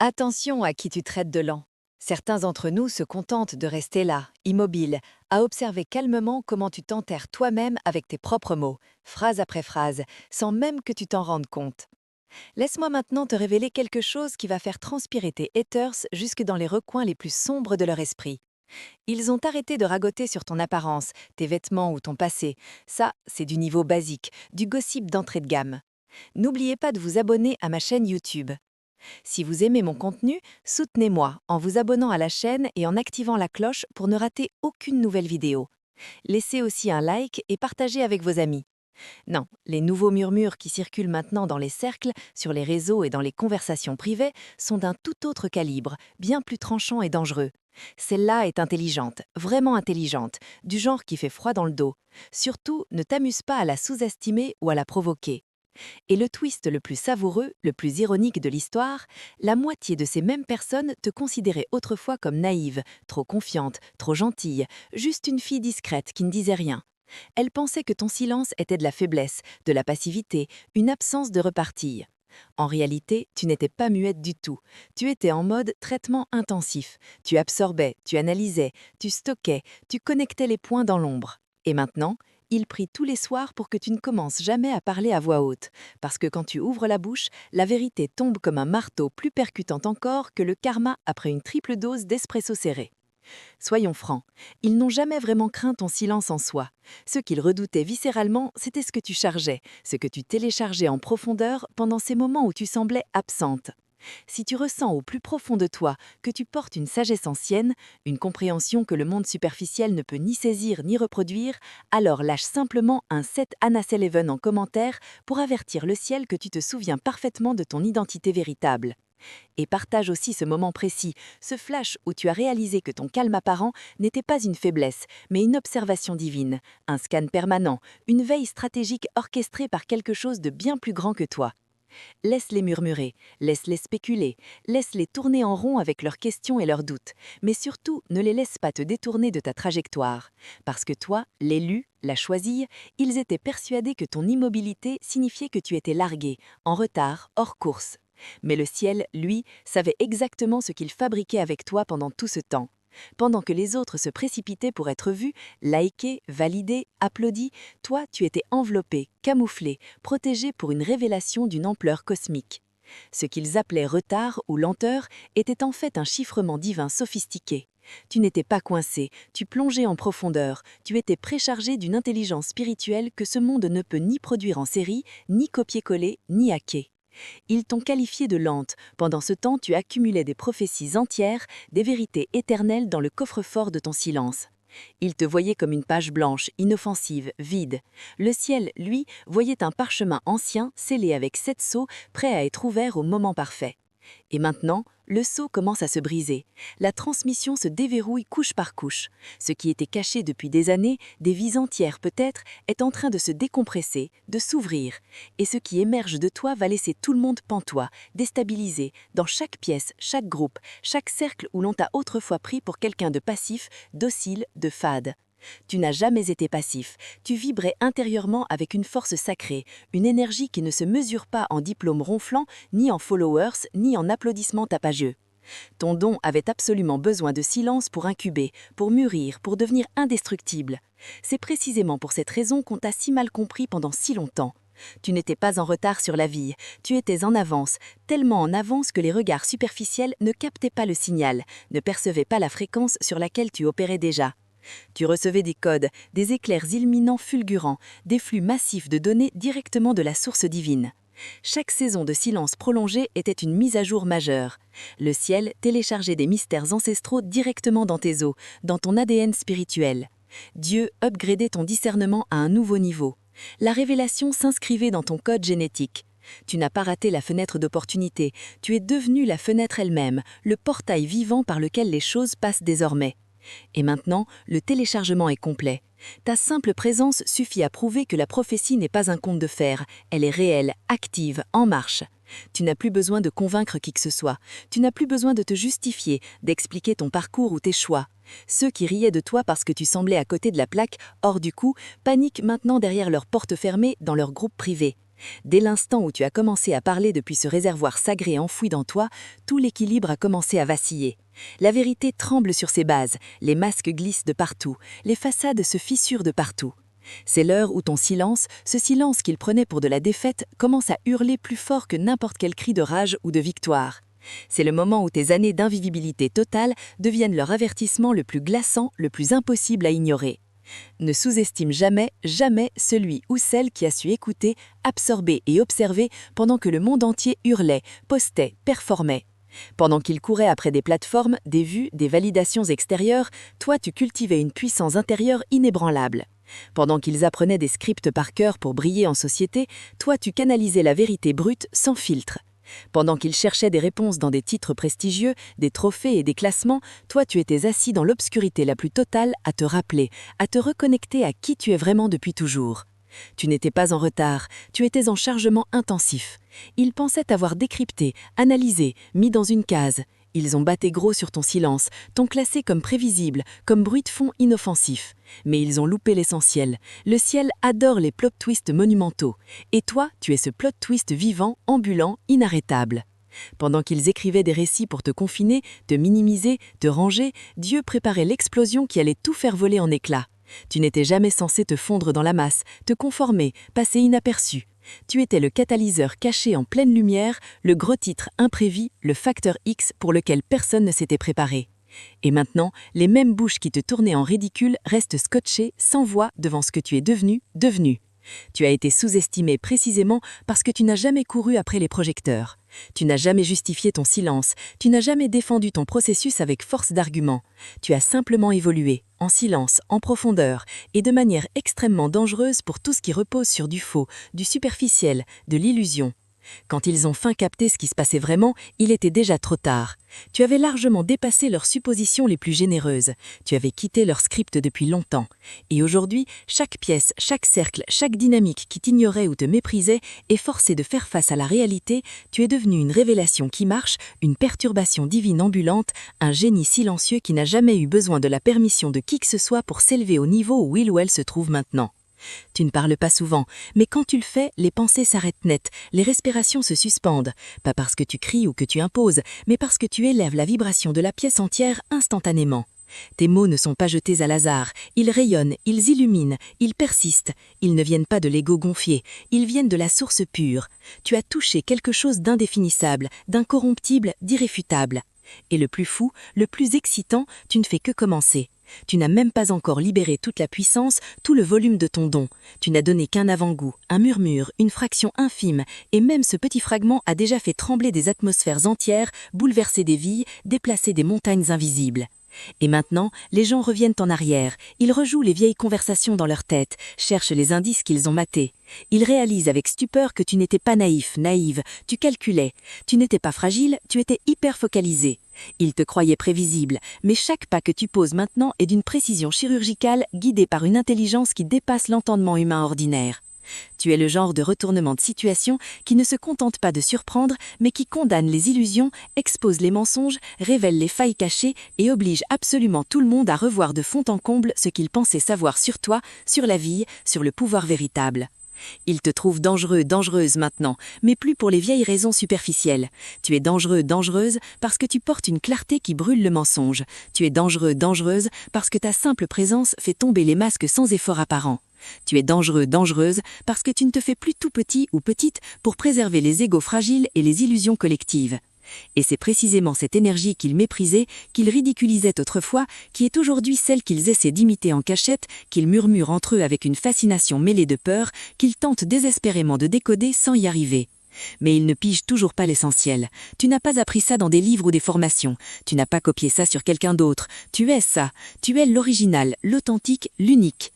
Attention à qui tu traites de lent. Certains d'entre nous se contentent de rester là, immobiles, à observer calmement comment tu t'enterres toi-même avec tes propres mots, phrase après phrase, sans même que tu t'en rendes compte. Laisse-moi maintenant te révéler quelque chose qui va faire transpirer tes haters jusque dans les recoins les plus sombres de leur esprit. Ils ont arrêté de ragoter sur ton apparence, tes vêtements ou ton passé. Ça, c'est du niveau basique, du gossip d'entrée de gamme. N'oubliez pas de vous abonner à ma chaîne YouTube. Si vous aimez mon contenu, soutenez-moi en vous abonnant à la chaîne et en activant la cloche pour ne rater aucune nouvelle vidéo. Laissez aussi un like et partagez avec vos amis. Non, les nouveaux murmures qui circulent maintenant dans les cercles, sur les réseaux et dans les conversations privées sont d'un tout autre calibre, bien plus tranchant et dangereux. Celle-là est intelligente, vraiment intelligente, du genre qui fait froid dans le dos. Surtout, ne t'amuse pas à la sous-estimer ou à la provoquer. Et le twist le plus savoureux, le plus ironique de l'histoire, la moitié de ces mêmes personnes te considéraient autrefois comme naïve, trop confiante, trop gentille, juste une fille discrète qui ne disait rien. Elles pensaient que ton silence était de la faiblesse, de la passivité, une absence de repartie. En réalité, tu n'étais pas muette du tout. Tu étais en mode traitement intensif. Tu absorbais, tu analysais, tu stockais, tu connectais les points dans l'ombre. Et maintenant, il prie tous les soirs pour que tu ne commences jamais à parler à voix haute, parce que quand tu ouvres la bouche, la vérité tombe comme un marteau plus percutant encore que le karma après une triple dose d'espresso serré. Soyons francs, ils n'ont jamais vraiment craint ton silence en soi. Ce qu'ils redoutaient viscéralement, c'était ce que tu chargeais, ce que tu téléchargeais en profondeur pendant ces moments où tu semblais absente. Si tu ressens au plus profond de toi que tu portes une sagesse ancienne, une compréhension que le monde superficiel ne peut ni saisir ni reproduire, alors lâche simplement un 7 Anas Eleven en commentaire pour avertir le ciel que tu te souviens parfaitement de ton identité véritable. Et partage aussi ce moment précis, ce flash où tu as réalisé que ton calme apparent n'était pas une faiblesse, mais une observation divine, un scan permanent, une veille stratégique orchestrée par quelque chose de bien plus grand que toi. Laisse-les murmurer, laisse-les spéculer, laisse-les tourner en rond avec leurs questions et leurs doutes, mais surtout ne les laisse pas te détourner de ta trajectoire. Parce que toi, l'élu, la choisie, ils étaient persuadés que ton immobilité signifiait que tu étais largué, en retard, hors course. Mais le ciel, lui, savait exactement ce qu'il fabriquait avec toi pendant tout ce temps. Pendant que les autres se précipitaient pour être vus, likés, validés, applaudis, toi, tu étais enveloppé, camouflé, protégé pour une révélation d'une ampleur cosmique. Ce qu'ils appelaient retard ou lenteur était en fait un chiffrement divin sophistiqué. Tu n'étais pas coincé, tu plongeais en profondeur, tu étais préchargé d'une intelligence spirituelle que ce monde ne peut ni produire en série, ni copier-coller, ni hacker. Ils t'ont qualifié de lente. Pendant ce temps, tu accumulais des prophéties entières, des vérités éternelles dans le coffre-fort de ton silence. Ils te voyaient comme une page blanche, inoffensive, vide. Le ciel, lui, voyait un parchemin ancien, scellé avec 7 sceaux, prêt à être ouvert au moment parfait. Et maintenant, le sceau commence à se briser. La transmission se déverrouille couche par couche. Ce qui était caché depuis des années, des vies entières peut-être, est en train de se décompresser, de s'ouvrir. Et ce qui émerge de toi va laisser tout le monde pantois, déstabilisé, dans chaque pièce, chaque groupe, chaque cercle où l'on t'a autrefois pris pour quelqu'un de passif, docile, de fade. Tu n'as jamais été passif, tu vibrais intérieurement avec une force sacrée, une énergie qui ne se mesure pas en diplômes ronflants, ni en followers, ni en applaudissements tapageux. Ton don avait absolument besoin de silence pour incuber, pour mûrir, pour devenir indestructible. C'est précisément pour cette raison qu'on t'a si mal compris pendant si longtemps. Tu n'étais pas en retard sur la vie, tu étais en avance, tellement en avance que les regards superficiels ne captaient pas le signal, ne percevaient pas la fréquence sur laquelle tu opérais déjà. Tu recevais des codes, des éclairs illuminants fulgurants, des flux massifs de données directement de la source divine. Chaque saison de silence prolongé était une mise à jour majeure. Le ciel téléchargeait des mystères ancestraux directement dans tes os, dans ton ADN spirituel. Dieu upgradait ton discernement à un nouveau niveau. La révélation s'inscrivait dans ton code génétique. Tu n'as pas raté la fenêtre d'opportunité, tu es devenu la fenêtre elle-même, le portail vivant par lequel les choses passent désormais. Et maintenant, le téléchargement est complet. Ta simple présence suffit à prouver que la prophétie n'est pas un conte de fer, elle est réelle, active, en marche. Tu n'as plus besoin de convaincre qui que ce soit, tu n'as plus besoin de te justifier, d'expliquer ton parcours ou tes choix. Ceux qui riaient de toi parce que tu semblais à côté de la plaque, hors du coup, paniquent maintenant derrière leur porte fermée dans leur groupe privé. Dès l'instant où tu as commencé à parler depuis ce réservoir sacré enfoui dans toi, tout l'équilibre a commencé à vaciller. La vérité tremble sur ses bases, les masques glissent de partout, les façades se fissurent de partout. C'est l'heure où ton silence, ce silence qu'il prenait pour de la défaite, commence à hurler plus fort que n'importe quel cri de rage ou de victoire. C'est le moment où tes années d'invisibilité totale deviennent leur avertissement le plus glaçant, le plus impossible à ignorer. Ne sous-estime jamais, jamais celui ou celle qui a su écouter, absorber et observer pendant que le monde entier hurlait, postait, performait. Pendant qu'il courait après des plateformes, des vues, des validations extérieures, toi tu cultivais une puissance intérieure inébranlable. Pendant qu'ils apprenaient des scripts par cœur pour briller en société, toi tu canalisais la vérité brute sans filtre. Pendant qu'ils cherchaient des réponses dans des titres prestigieux, des trophées et des classements, toi tu étais assis dans l'obscurité la plus totale à te rappeler, à te reconnecter à qui tu es vraiment depuis toujours. Tu n'étais pas en retard, tu étais en chargement intensif. Ils pensaient t'avoir décrypté, analysé, mis dans une case. Ils ont batté gros sur ton silence, t'ont classé comme prévisible, comme bruit de fond inoffensif. Mais ils ont loupé l'essentiel. Le ciel adore les plot twists monumentaux. Et toi, tu es ce plot twist vivant, ambulant, inarrêtable. Pendant qu'ils écrivaient des récits pour te confiner, te minimiser, te ranger, Dieu préparait l'explosion qui allait tout faire voler en éclats. Tu n'étais jamais censé te fondre dans la masse, te conformer, passer inaperçu. Tu étais le catalyseur caché en pleine lumière, le gros titre imprévu, le facteur X pour lequel personne ne s'était préparé. Et maintenant, les mêmes bouches qui te tournaient en ridicule restent scotchées, sans voix, devant ce que tu es devenu. Tu as été sous-estimé précisément parce que tu n'as jamais couru après les projecteurs. Tu n'as jamais justifié ton silence, tu n'as jamais défendu ton processus avec force d'argument. Tu as simplement évolué, en silence, en profondeur, et de manière extrêmement dangereuse pour tout ce qui repose sur du faux, du superficiel, de l'illusion. Quand ils ont enfin capté ce qui se passait vraiment, il était déjà trop tard. Tu avais largement dépassé leurs suppositions les plus généreuses. Tu avais quitté leur script depuis longtemps. Et aujourd'hui, chaque pièce, chaque cercle, chaque dynamique qui t'ignorait ou te méprisait est forcée de faire face à la réalité. Tu es devenu une révélation qui marche, une perturbation divine ambulante, un génie silencieux qui n'a jamais eu besoin de la permission de qui que ce soit pour s'élever au niveau où il ou elle se trouve maintenant. Tu ne parles pas souvent, mais quand tu le fais, les pensées s'arrêtent net, les respirations se suspendent, pas parce que tu cries ou que tu imposes, mais parce que tu élèves la vibration de la pièce entière instantanément. Tes mots ne sont pas jetés à l'hasard, ils rayonnent, ils illuminent, ils persistent, ils ne viennent pas de l'ego gonflé, ils viennent de la source pure. Tu as touché quelque chose d'indéfinissable, d'incorruptible, d'irréfutable. Et le plus fou, le plus excitant, tu ne fais que commencer. Tu n'as même pas encore libéré toute la puissance, tout le volume de ton don. Tu n'as donné qu'un avant-goût, un murmure, une fraction infime, et même ce petit fragment a déjà fait trembler des atmosphères entières, bouleverser des vies, déplacer des montagnes invisibles. Et maintenant, les gens reviennent en arrière, ils rejouent les vieilles conversations dans leur tête, cherchent les indices qu'ils ont matés. Ils réalisent avec stupeur que tu n'étais pas naïf, naïve, tu calculais. Tu n'étais pas fragile, tu étais hyper focalisé. Ils te croyaient prévisible, mais chaque pas que tu poses maintenant est d'une précision chirurgicale guidée par une intelligence qui dépasse l'entendement humain ordinaire. Tu es le genre de retournement de situation qui ne se contente pas de surprendre, mais qui condamne les illusions, expose les mensonges, révèle les failles cachées et oblige absolument tout le monde à revoir de fond en comble ce qu'il pensait savoir sur toi, sur la vie, sur le pouvoir véritable. Ils te trouvent dangereux, dangereuse maintenant, mais plus pour les vieilles raisons superficielles. Tu es dangereux, dangereuse parce que tu portes une clarté qui brûle le mensonge. Tu es dangereux, dangereuse parce que ta simple présence fait tomber les masques sans effort apparent. Tu es dangereux, dangereuse parce que tu ne te fais plus tout petit ou petite pour préserver les égos fragiles et les illusions collectives. Et c'est précisément cette énergie qu'ils méprisaient, qu'ils ridiculisaient autrefois, qui est aujourd'hui celle qu'ils essaient d'imiter en cachette, qu'ils murmurent entre eux avec une fascination mêlée de peur, qu'ils tentent désespérément de décoder sans y arriver. Mais ils ne pigent toujours pas l'essentiel. Tu n'as pas appris ça dans des livres ou des formations. Tu n'as pas copié ça sur quelqu'un d'autre. Tu es ça. Tu es l'original, l'authentique, l'unique.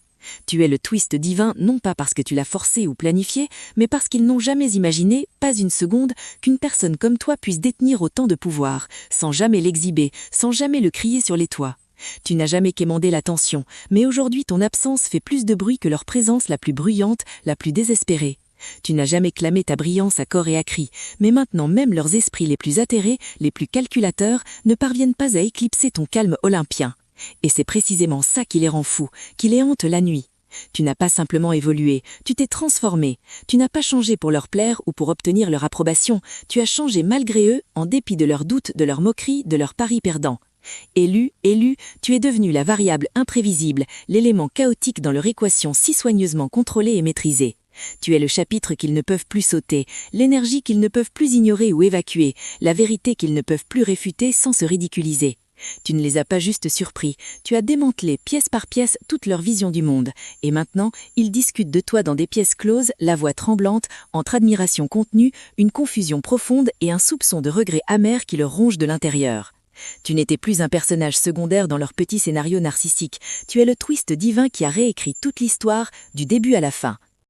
Tu es le twist divin non pas parce que tu l'as forcé ou planifié, mais parce qu'ils n'ont jamais imaginé, pas une seconde, qu'une personne comme toi puisse détenir autant de pouvoir, sans jamais l'exhiber, sans jamais le crier sur les toits. Tu n'as jamais quémandé l'attention, mais aujourd'hui ton absence fait plus de bruit que leur présence la plus bruyante, la plus désespérée. Tu n'as jamais clamé ta brillance à corps et à cri, mais maintenant même leurs esprits les plus atterrés, les plus calculateurs, ne parviennent pas à éclipser ton calme olympien. Et c'est précisément ça qui les rend fous, qui les hante la nuit. Tu n'as pas simplement évolué, tu t'es transformé. Tu n'as pas changé pour leur plaire ou pour obtenir leur approbation, tu as changé malgré eux, en dépit de leurs doutes, de leurs moqueries, de leurs paris perdants. Élu, tu es devenu la variable imprévisible, l'élément chaotique dans leur équation si soigneusement contrôlée et maîtrisée. Tu es le chapitre qu'ils ne peuvent plus sauter, l'énergie qu'ils ne peuvent plus ignorer ou évacuer, la vérité qu'ils ne peuvent plus réfuter sans se ridiculiser. Tu ne les as pas juste surpris, tu as démantelé pièce par pièce toute leur vision du monde, et maintenant, ils discutent de toi dans des pièces closes, la voix tremblante, entre admiration contenue, une confusion profonde et un soupçon de regret amer qui leur ronge de l'intérieur. Tu n'étais plus un personnage secondaire dans leur petit scénario narcissique, tu es le twist divin qui a réécrit toute l'histoire, du début à la fin.